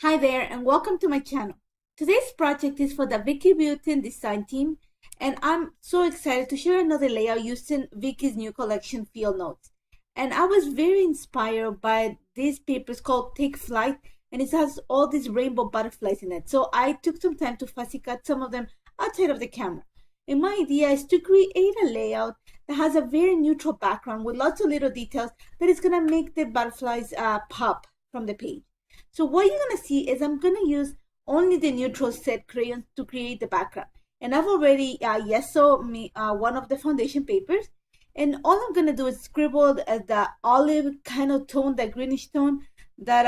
Hi there and welcome to my channel. Today's project is for the Vicki Boutin design team and I'm so excited to share another layout using Vicki's new collection Field Notes. And I was very inspired by these papers called Take Flight, and it has all these rainbow butterflies in it. So I took some time to fussy cut some of them outside of the camera. And my idea is to create a layout that has a very neutral background with lots of little details that is going to make the butterflies pop from the page. So what you're going to see is I'm going to use only the neutral set crayons to create the background. And I've already yeso one of the foundation papers. And all I'm going to do is scribble the olive kind of tone, the greenish tone that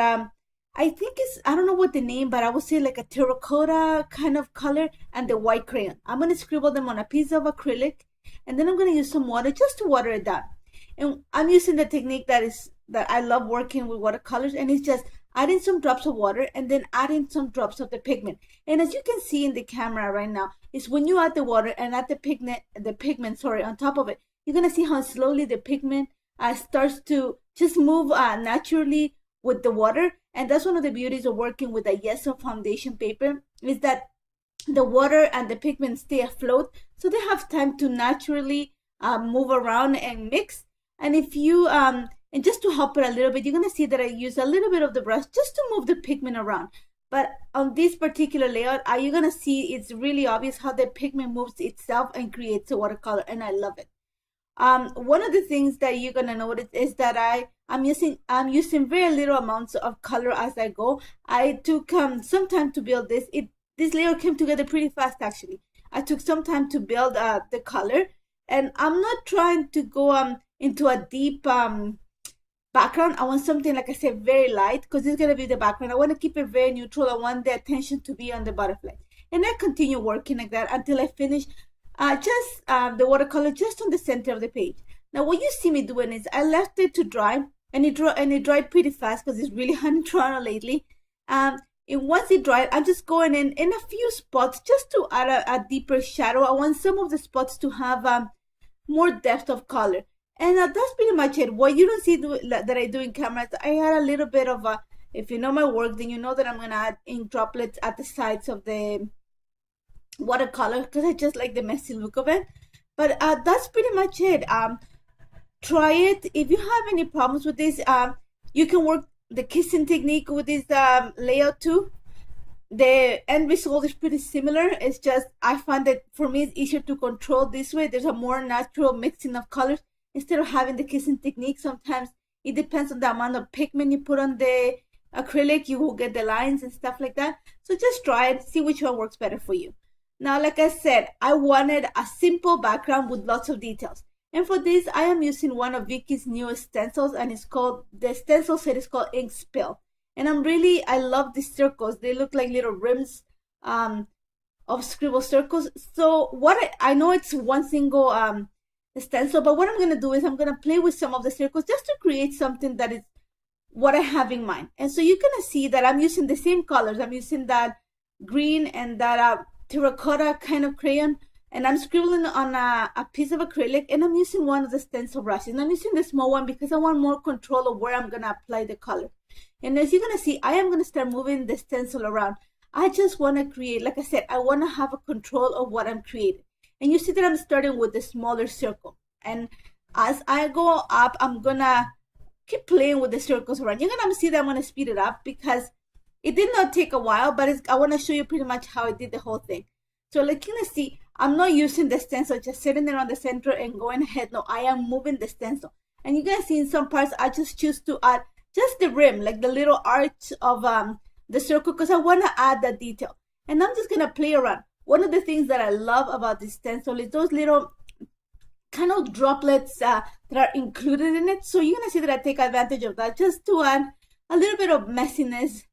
I think is, I don't know what the name, but I would say like a terracotta kind of color, and the white crayon. I'm going to scribble them on a piece of acrylic, and then I'm going to use some water just to water it down. And I'm using the technique that I love working with watercolors, and it's just adding some drops of water and then adding some drops of the pigment. And as you can see in the camera right now, is when you add the water and add the pigment on top of it, you're going to see how slowly the pigment starts to just move naturally with the water. And that's one of the beauties of working with a yeso foundation paper, is that the water and the pigment stay afloat, so they have time to naturally move around and mix. And if you and just to help it a little bit, you're going to see that I use a little bit of the brush just to move the pigment around. But on this particular layout, you're going to see it's really obvious how the pigment moves itself and creates a watercolor, and I love it. One of the things that you're going to notice is that I'm using very little amounts of color as I go. I took some time to build this. This layout came together pretty fast, actually. I took some time to build the color, and I'm not trying to go into a deep background. I want something, like I said, very light, because it's going to be the background. I want to keep it very neutral. I want the attention to be on the butterfly. And I continue working like that until I finish the watercolor just on the center of the page. Now what you see me doing is I left it to dry, and it dried pretty fast because it's really hot in Toronto lately. And once it dried, I'm just going in a few spots just to add a deeper shadow. I want some of the spots to have more depth of color. And that's pretty much it. What you don't see that I do in camera, I add a little bit of if you know my work, then you know that I'm going to add ink droplets at the sides of the watercolor, because I just like the messy look of it. But that's pretty much it. Try it. If you have any problems with this, you can work the kissing technique with this layout too. The end result is pretty similar. It's just I find that for me it's easier to control this way. There's a more natural mixing of colors instead of having the kissing technique. Sometimes it depends on the amount of pigment you put on the acrylic. You will get the lines and stuff like that. So just try it, see which one works better for you. Now, like I said, I wanted a simple background with lots of details. And for this, I am using one of Vicki's newest stencils, and the stencil set is called Ink Spill. And I love these circles. They look like little rims of scribble circles. So I know it's one single stencil, but what I'm going to do is I'm going to play with some of the circles just to create something that is what I have in mind. And so you're going to see that I'm using the same colors. I'm using that green and that terracotta kind of crayon, and I'm scribbling on a piece of acrylic, and I'm using one of the stencil brushes. And I'm using the small one because I want more control of where I'm going to apply the color. And as you're going to see, I am going to start moving the stencil around. I just want to create, like I said, I want to have a control of what I'm creating. And you see that I'm starting with the smaller circle. And as I go up, I'm going to keep playing with the circles around. You're going to see that I'm going to speed it up because it did not take a while, but I want to show you pretty much how I did the whole thing. So like you're going to see, I'm not using the stencil, just sitting there on the center and going ahead. No, I am moving the stencil. And you're going to see in some parts, I just choose to add just the rim, like the little arch of the circle, because I want to add that detail. And I'm just going to play around. One of the things that I love about this stencil is those little kind of droplets that are included in it. So you're going to see that I take advantage of that just to add a little bit of messiness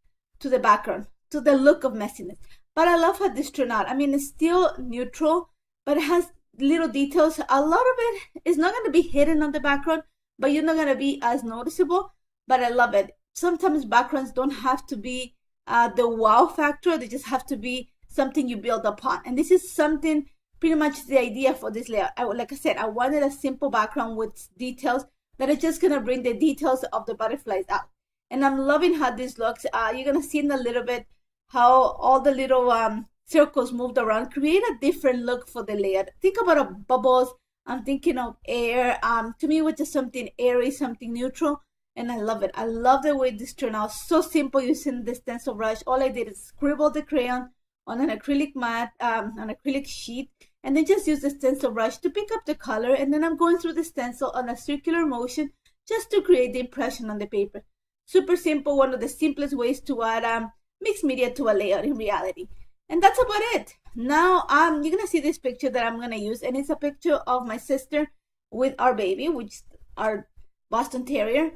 to the background, to the look of messiness. But I love how this turned out. I mean, it's still neutral, but it has little details. A lot of it is not going to be hidden on the background, but you're not going to be as noticeable. But I love it. Sometimes backgrounds don't have to be the wow factor. They just have to be something you build upon. And this is something, pretty much the idea for this layout. Like I said, I wanted a simple background with details that are just going to bring the details of the butterflies out. And I'm loving how this looks. You're gonna see in a little bit how all the little circles moved around create a different look for the layout. Think about bubbles. I'm thinking of air. To me, it was just something airy, something neutral, and I love it. I love the way this turned out. So simple using the stencil brush. All I did is scribble the crayon on an acrylic mat, an acrylic sheet, and then just use the stencil brush to pick up the color. And then I'm going through the stencil on a circular motion just to create the impression on the paper. Super simple, one of the simplest ways to add mixed media to a layout in reality. And that's about it. Now you're gonna see this picture that I'm gonna use, and it's a picture of my sister with our baby, which is our Boston Terrier.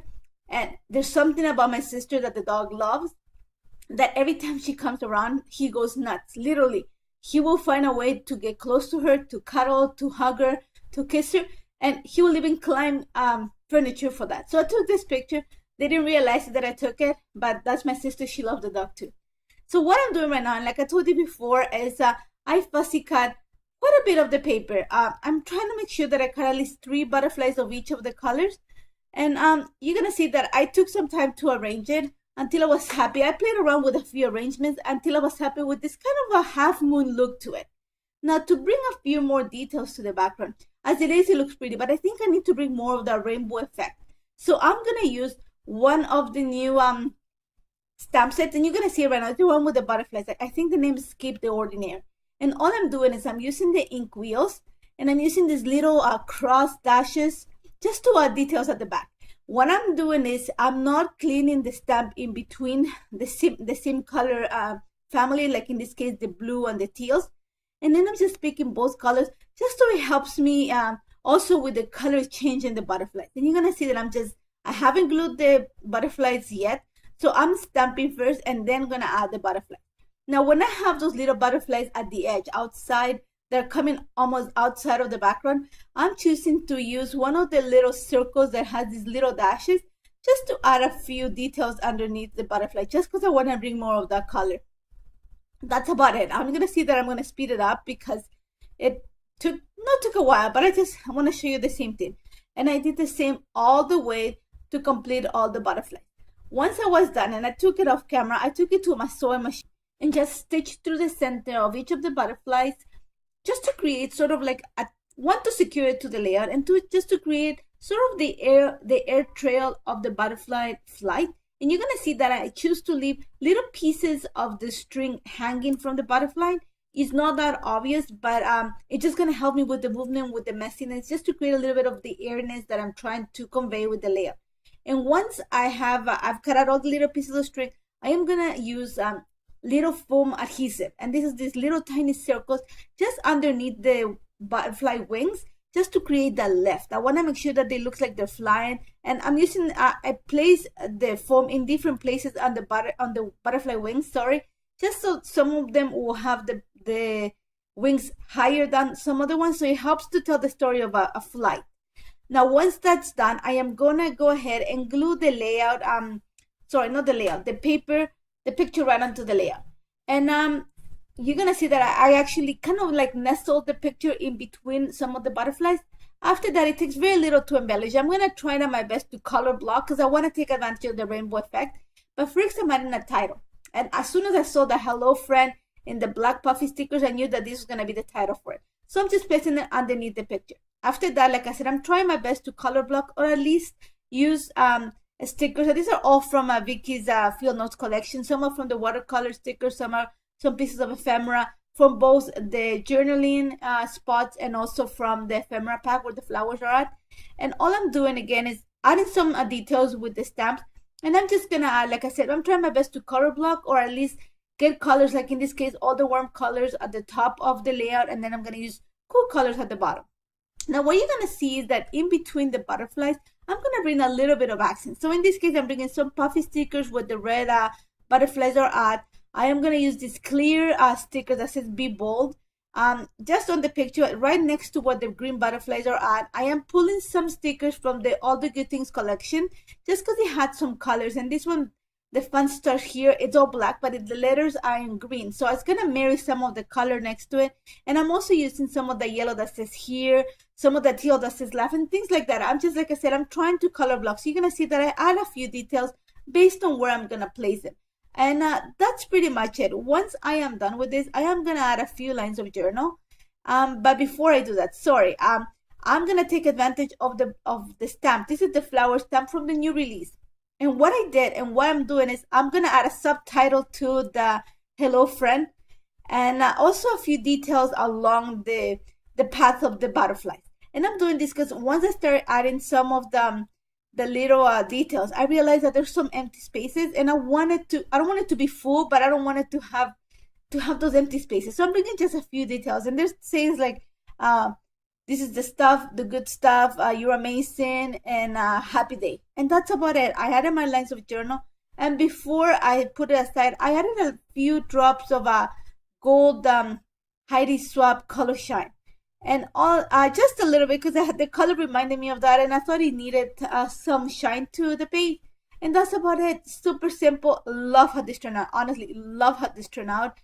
And there's something about my sister that the dog loves, that every time she comes around, he goes nuts. Literally, he will find a way to get close to her, to cuddle, to hug her, to kiss her, and he will even climb furniture for that. So I took this picture. They didn't realize that I took it, but that's my sister. She loved the dog too. So what I'm doing right now, and like I told you before, is I fussy cut quite a bit of the paper. I'm trying to make sure that I cut at least 3 butterflies of each of the colors. And you're going to see that I took some time to arrange it until I was happy. I played around with a few arrangements until I was happy with this kind of a half moon look to it. Now, to bring a few more details to the background, as it is, it looks pretty, but I think I need to bring more of the rainbow effect. So I'm going to use one of the new stamp sets, and you're going to see it right now, the one with the butterflies. I think the name is Escape the Ordinary. And all I'm doing is I'm using the ink wheels, and I'm using these little cross dashes just to add details at the back. What I'm doing is I'm not cleaning the stamp in between the same color family, like in this case, the blue and the teals. And then I'm just picking both colors just so it helps me also with the color change in the butterflies. And you're going to see that I haven't glued the butterflies yet. So I'm stamping first and then going to add the butterflies. Now, when I have those little butterflies at the edge outside, they're coming almost outside of the background, I'm choosing to use one of the little circles that has these little dashes just to add a few details underneath the butterfly, just because I want to bring more of that color. That's about it. I'm going to see that I'm going to speed it up because it took a while, but I want to show you the same thing. And I did the same all the way to complete all the butterflies. Once I was done and I took it off camera, I took it to my sewing machine and just stitched through the center of each of the butterflies just to create sort of like one, to secure it to the layout, and just to create sort of the air trail of the butterfly flight. And you're going to see that I choose to leave little pieces of the string hanging from the butterfly. It's not that obvious, but it's just going to help me with the movement, with the messiness, just to create a little bit of the airiness that I'm trying to convey with the layout. And once I've cut out all the little pieces of string, I am going to use little foam adhesive. And this is these little tiny circles just underneath the butterfly wings, just to create that lift. I want to make sure that they look like they're flying. And I'm using, I place the foam in different places on the butterfly wings, just so some of them will have the wings higher than some other ones. So it helps to tell the story of a flight. Now, once that's done, I am going to go ahead and glue the layout, the picture right onto the layout. And you're going to see that I actually kind of like nestled the picture in between some of the butterflies. After that, it takes very little to embellish. I'm going to try my best to color block because I want to take advantage of the rainbow effect. But first, I'm adding a title. And as soon as I saw the hello friend in the black puffy stickers, I knew that this was going to be the title for it. So I'm just placing it underneath the picture. After that, like I said, I'm trying my best to color block or at least use stickers. So these are all from Vicki's Field Notes collection. Some are from the watercolor stickers. Some are some pieces of ephemera from both the journaling spots and also from the ephemera pack where the flowers are at. And all I'm doing again is adding some details with the stamps. And I'm just going to add, like I said, I'm trying my best to color block or at least get colors, like in this case, all the warm colors at the top of the layout. And then I'm going to use cool colors at the bottom. Now, what you're going to see is that in between the butterflies, I'm going to bring a little bit of accent. So in this case, I'm bringing some puffy stickers where the red butterflies are at. I am going to use this clear sticker that says Be Bold. Just on the picture, right next to what the green butterflies are at, I am pulling some stickers from the All the Good Things collection, just because it had some colors. And this one, the fun stuff here, it's all black, but the letters are in green. So it's going to marry some of the color next to it. And I'm also using some of the yellow that says here, some of the teal that says laugh, and things like that. I'm just, like I said, I'm trying to color block. So you're going to see that I add a few details based on where I'm gonna place it. And that's pretty much it. Once I am done with this, I am gonna add a few lines of journal. But before I do that, sorry, I'm gonna take advantage of the stamp. This is the flower stamp from the new release. And what I did and what I'm doing is I'm gonna add a subtitle to the hello friend, and also a few details along the path of the butterflies. And I'm doing this because once I start adding some of the little details, I realized that there's some empty spaces, and I don't want it to be full, but I don't want it to have those empty spaces. So I'm bringing just a few details, and there's sayings like, this is the stuff, the good stuff, you're amazing, and happy day. And that's about it. I added my lines of journal, and before I put it aside, I added a few drops of gold Heidi Swap color shine, and all just a little bit, because the color reminded me of that, and I thought it needed some shine to the page. And that's about it. Super simple. Love how this turned out. Honestly, love how this turned out.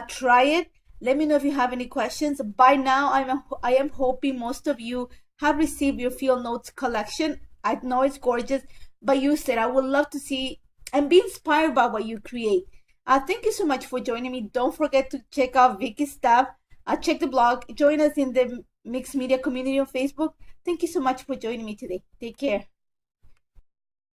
Try it. Let me know if you have any questions. By now, I am hoping most of you have received your field notes collection. I know it's gorgeous, but use it. I would love to see and be inspired by what you create. Thank you so much for joining me. Don't forget to check out Vicki's stuff. Check the blog. Join us in the Mixed Media community on Facebook. Thank you so much for joining me today. Take care.